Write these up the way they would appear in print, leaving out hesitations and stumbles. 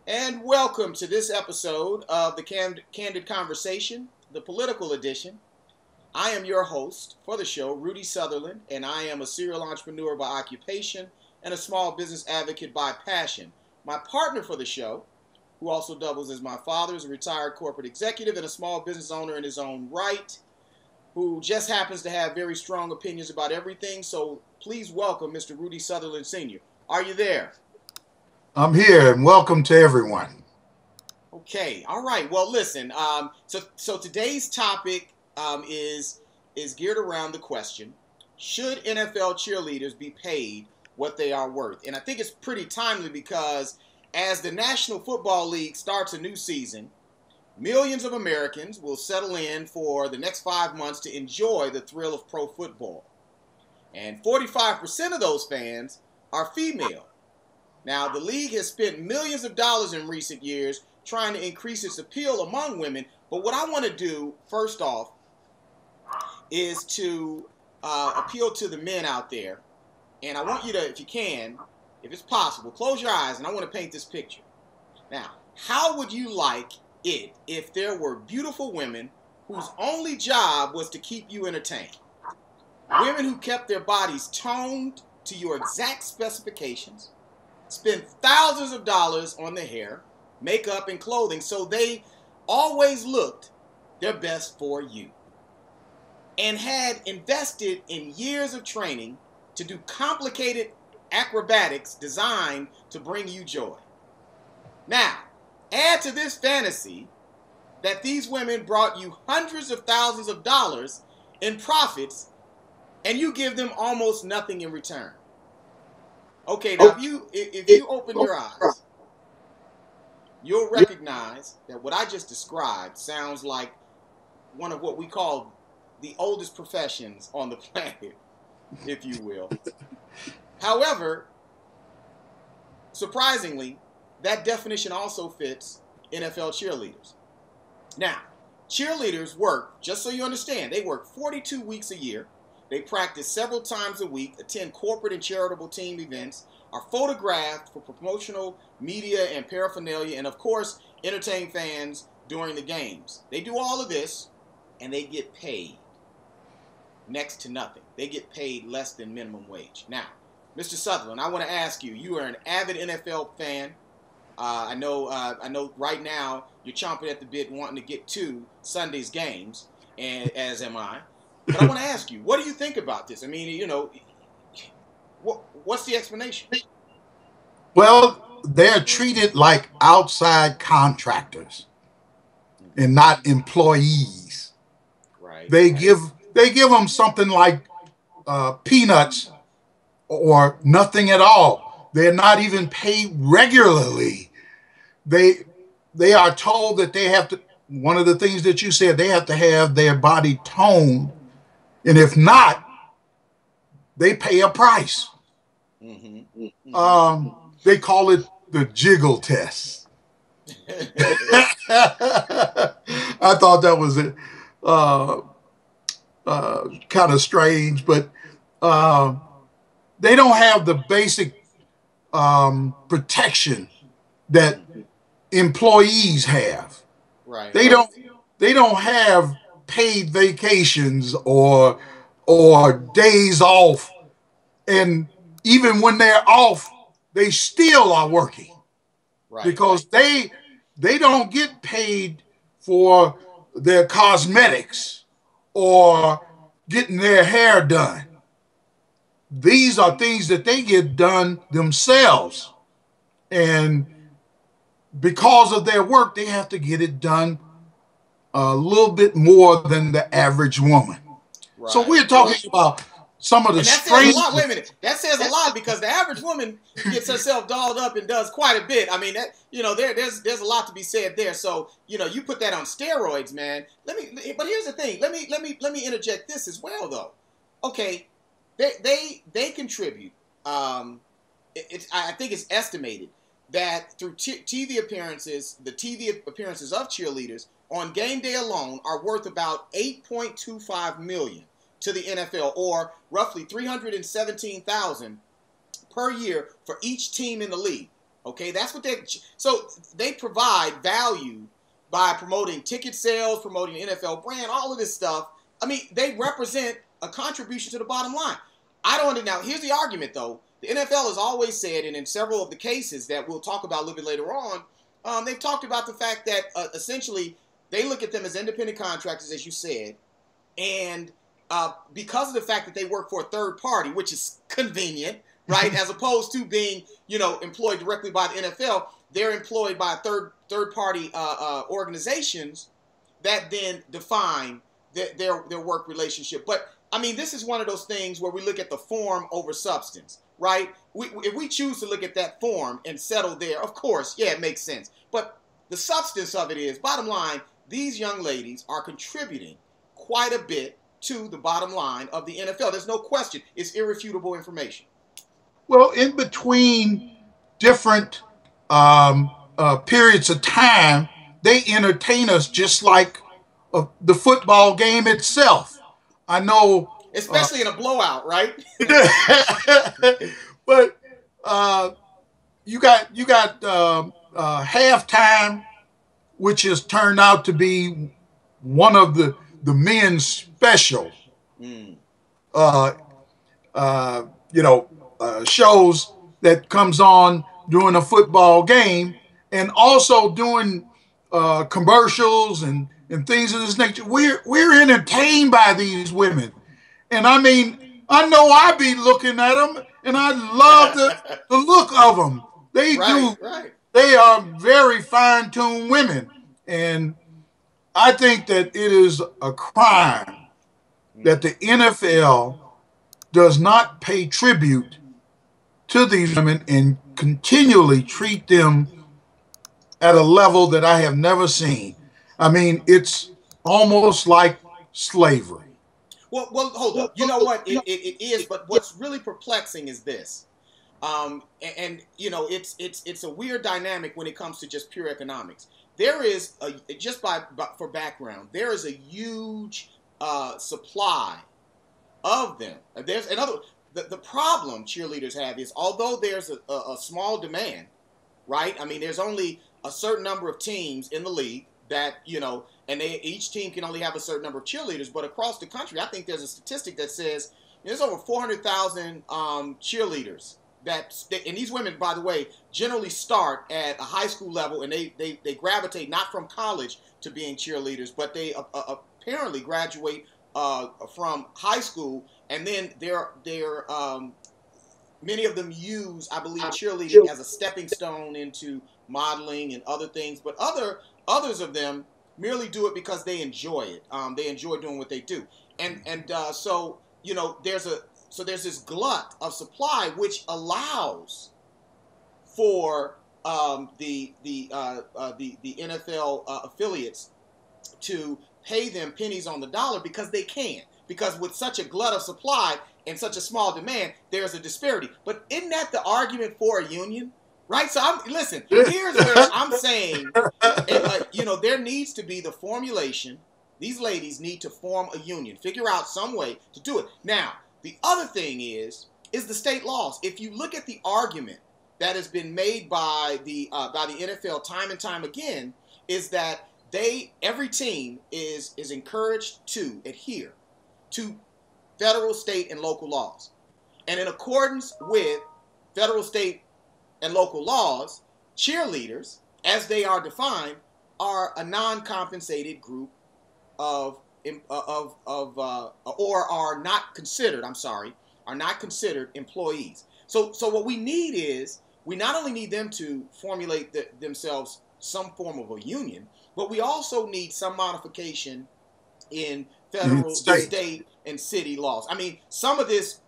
And welcome to this episode of the Kandid Konversation, the political edition. I am your host for the show, Rudy Sutherland, and I am a serial entrepreneur by occupation and a small business advocate by passion. My partner for the show, who also doubles as my father, is a retired corporate executive and a small business owner in his own right, who just happens to have very strong opinions about everything. So please welcome Mr. Rudy Sutherland Sr. Are you there? I'm here, and welcome to everyone. Okay, all right. Well, listen. So today's topic is geared around the question: should NFL cheerleaders be paid what they are worth? And I think it's pretty timely because as the National Football League starts a new season, millions of Americans will settle in for the next 5 months to enjoy the thrill of pro football, and 45% of those fans are female. Now, the league has spent millions of dollars in recent years trying to increase its appeal among women. But what I want to do, first off, is to appeal to the men out there. And I want you to, if you can, if it's possible, close your eyes, and I want to paint this picture. Now, how would you like it if there were beautiful women whose only job was to keep you entertained? Women who kept their bodies toned to your exact specifications, spend thousands of dollars on their hair, makeup, and clothing so they always looked their best for you, and had invested in years of training to do complicated acrobatics designed to bring you joy. Now, add to this fantasy that these women brought you hundreds of thousands of dollars in profits, and you give them almost nothing in return. Okay, now if you open your eyes, you'll recognize that what I just described sounds like one of what we call the oldest professions on the planet, if you will. However, surprisingly, that definition also fits NFL cheerleaders. Now, cheerleaders work, just so you understand, they work 42 weeks a year. They practice several times a week, attend corporate and charitable team events, are photographed for promotional media and paraphernalia, and of course, entertain fans during the games. They do all of this, and they get paid next to nothing. They get paid less than minimum wage. Now, Mr. Sutherland, I want to ask you, you are an avid NFL fan. I know right now you're chomping at the bit wanting to get to Sunday's games, and as am I. But I want to ask you, what do you think about this? I mean, what's the explanation? Well, they're treated like outside contractors and not employees. Right. They give them something like peanuts or nothing at all. They're not even paid regularly. They are told that they have to. One of the things that you said, they have to have their body toned. And if not, they pay a price. Mm-hmm. Mm-hmm. They call it the jiggle test. I thought that was kind of strange, but they don't have the basic protection that employees have. Right. They don't have paid vacations or days off, and even when they're off, they still are working, right, because they don't get paid for their cosmetics or getting their hair done. These are things that they get done themselves, and because of their work, they have to get it done a little bit more than the average woman. Right. So we're talking about some of the strange. Wait a minute. That says a lot, because the average woman gets herself dolled up and does quite a bit. I mean, that, there's a lot to be said there. So you put that on steroids, man. But here's the thing. Let me interject this as well, though. Okay, they contribute. I think it's estimated that through TV appearances, the TV appearances of cheerleaders on game day alone are worth about $8.25 million to the NFL, or roughly $317,000 per year for each team in the league. Okay, that's what so they provide value by promoting ticket sales, promoting the NFL brand, all of this stuff. I mean, they represent a contribution to the bottom line. I don't. Now, here's the argument, though. The NFL has always said, and in several of the cases that we'll talk about a little bit later on, they've talked about the fact that essentially they look at them as independent contractors, as you said, and because of the fact that they work for a third party, which is convenient, right, as opposed to being, employed directly by the NFL, they're employed by third party organizations that then define their work relationship. But I mean, this is one of those things where we look at the form over substance, right? If we choose to look at that form and settle there, of course, yeah, it makes sense. But the substance of it is, bottom line, these young ladies are contributing quite a bit to the bottom line of the NFL. There's no question. It's irrefutable information. Well, in between different periods of time, they entertain us just like the football game itself. I know, especially in a blowout, right? But you got halftime, which has turned out to be one of the men's special, shows that comes on during a football game, and also doing commercials and things of this nature. We're entertained by these women, and I mean, I know I be looking at them, and I love the look of them. They do. Right. They are very fine-tuned women, and I think that it is a crime that the NFL does not pay tribute to these women and continually treat them at a level that I have never seen. I mean, it's almost like slavery. Well, hold up. You know what? It is, but what's really perplexing is this. It's a weird dynamic when it comes to just pure economics. There is for background, there is a huge supply of them. There's the problem cheerleaders have is, although there's a small demand, right? I mean, there's only a certain number of teams in the league that, and each team can only have a certain number of cheerleaders. But across the country, I think there's a statistic that says there's over 400,000 cheerleaders. And these women, by the way, generally start at a high school level, and they gravitate not from college to being cheerleaders, but they apparently graduate from high school, and then many of them use, I believe, cheerleading as a stepping stone into modeling and other things. But others of them merely do it because they enjoy it. They enjoy doing what they do, so there's this glut of supply, which allows for the NFL affiliates to pay them pennies on the dollar because they can. Because with such a glut of supply and such a small demand, there's a disparity. But isn't that the argument for a union? Right? So listen, here's where I'm saying, there needs to be the formulation. These ladies need to form a union, figure out some way to do it. Now, the other thing is the state laws. If you look at the argument that has been made by the NFL time and time again, is that every team is encouraged to adhere to federal, state, and local laws. And in accordance with federal, state, and local laws, cheerleaders, as they are defined, are a non-compensated group or are not considered employees. So what we need is, we not only need them to formulate themselves some form of a union, but we also need some modification in federal, state, and city laws. I mean, some of this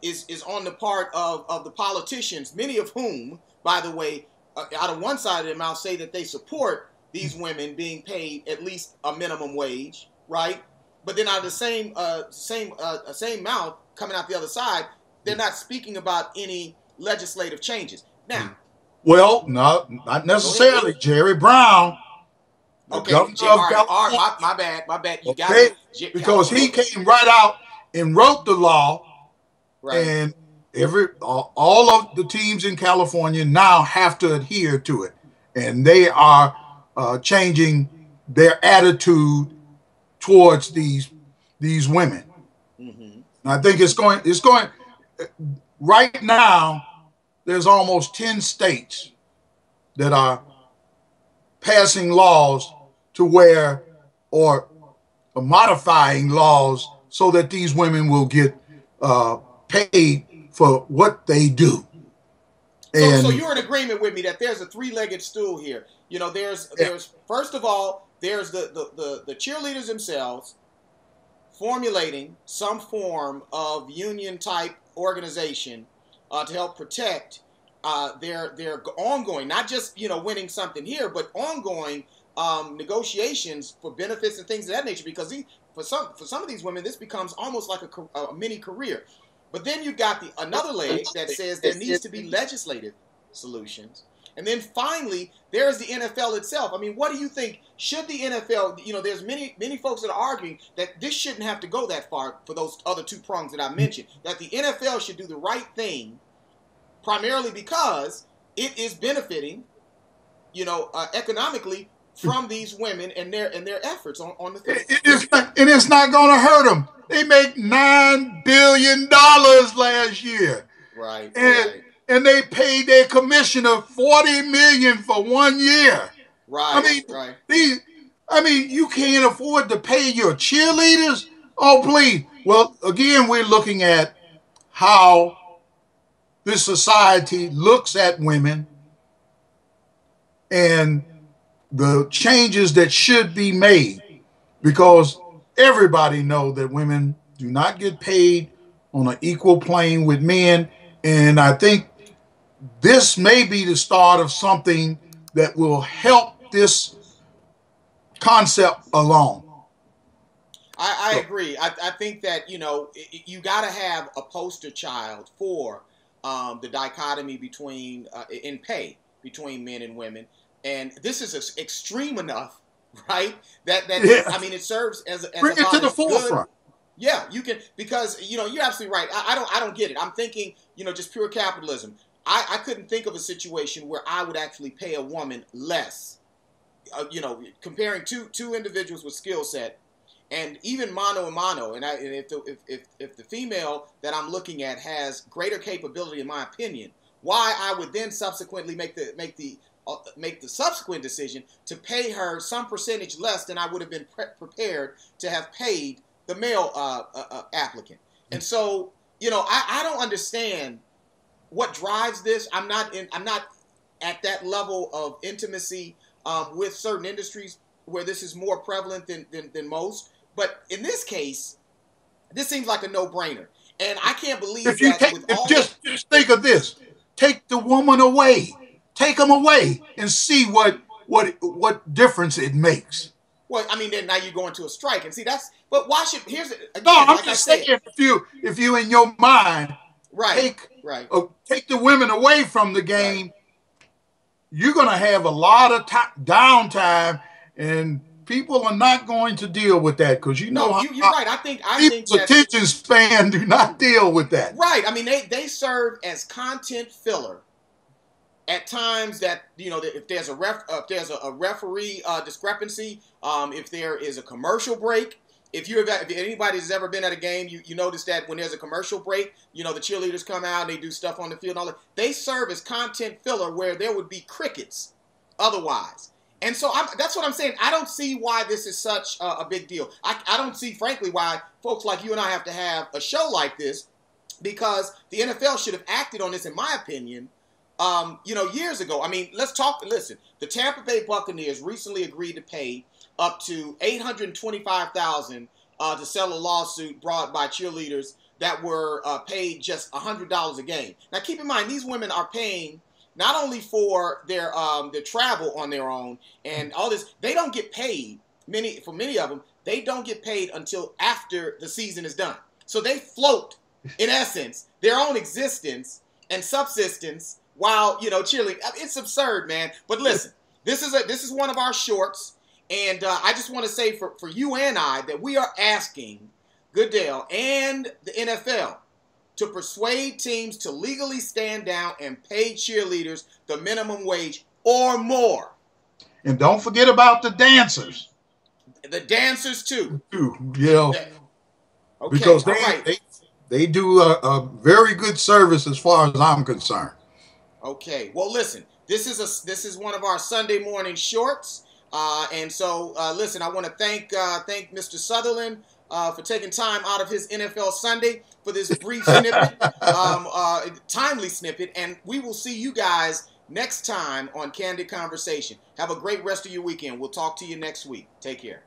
is on the part of the politicians, many of whom, by the way, out of one side of their mouth say that they support these women being paid at least a minimum wage, right? But then out of the same mouth coming out the other side, they're not speaking about any legislative changes. Now, well, no, not necessarily. Jerry Brown, okay, my bad. You got it. Because he came right out and wrote the law, right, and All of the teams in California now have to adhere to it, and they are changing their attitude towards these women. Mm-hmm. And I think it's going right now. There's almost 10 states that are passing laws to where, or modifying laws so that these women will get paid for what they do. So And you're in agreement with me that there's a three-legged stool here. You know, there's first of all, there's the cheerleaders themselves formulating some form of union type organization to help protect their ongoing, not just winning something here, but ongoing negotiations for benefits and things of that nature. Because for some of these women, this becomes almost like a mini career. But then you've got another leg that says there needs to be legislative solutions. And then finally, there's the NFL itself. I mean, what do you think? Should the NFL, there's many folks that are arguing that this shouldn't have to go that far for those other two prongs that I mentioned, that the NFL should do the right thing primarily because it is benefiting, economically from these women and their efforts on the field. It's not going to hurt them. They make $9 billion last year. Right. And they paid their commissioner $40 million for 1 year. Right. I mean, you can't afford to pay your cheerleaders? Oh, please. Well, again, we're looking at how this society looks at women and the changes that should be made, because everybody knows that women do not get paid on an equal plane with men. And I think this may be the start of something that will help this concept along. I agree. I think that, you got to have a poster child for the dichotomy between in pay between men and women. And this is extreme enough, right? That I mean, it serves as bring it to the forefront. Yeah, you can, because you're absolutely right. I don't get it. I'm thinking, just pure capitalism. I couldn't think of a situation where I would actually pay a woman less. Comparing two individuals with skill set, and even mano a mano. And if the female that I'm looking at has greater capability, in my opinion, why I would then subsequently make the subsequent decision to pay her some percentage less than I would have been prepared to have paid the male applicant. And so, I don't understand what drives this. I'm not at that level of intimacy with certain industries where this is more prevalent than most. But in this case, this seems like a no-brainer. And I can't believe just think of this. Take the woman away. Take them away and see what difference it makes. Well, I mean, then now you go into a strike, and see but why should again? No, I'm just saying, if you in your mind, take the women away from the game, right, you're gonna have a lot of downtime, and people are not going to deal with that, because you're right. I think people's attention span do not deal with that. Right. I mean, they serve as content filler at times that, if there's a referee discrepancy, if there is a commercial break. If anybody's ever been at a game, you notice that when there's a commercial break, the cheerleaders come out and they do stuff on the field and all that. They serve as content filler where there would be crickets otherwise. And so that's what I'm saying. I don't see why this is such a big deal. I don't see, frankly, why folks like you and I have to have a show like this, because the NFL should have acted on this, in my opinion, years ago. I mean, listen, the Tampa Bay Buccaneers recently agreed to pay up to $825,000 to settle a lawsuit brought by cheerleaders that were paid just $100 a game. Now, keep in mind, these women are paying not only for their travel on their own and all this. They don't get paid. For many of them, they don't get paid until after the season is done. So they float, in essence, their own existence and subsistence while cheerleading. It's absurd, man. But listen, this is one of our shorts. And I just want to say for you and I that we are asking Goodell and the NFL to persuade teams to legally stand down and pay cheerleaders the minimum wage or more. And don't forget about the dancers. The dancers too. Yeah. Okay, because right. they do a very good service as far as I'm concerned. Okay. Well, listen, this is one of our Sunday morning shorts, and so listen, I want to thank Mr. Sutherland for taking time out of his NFL Sunday for this brief snippet, timely snippet, and we will see you guys next time on Kandid Konversation. Have a great rest of your weekend. We'll talk to you next week. Take care.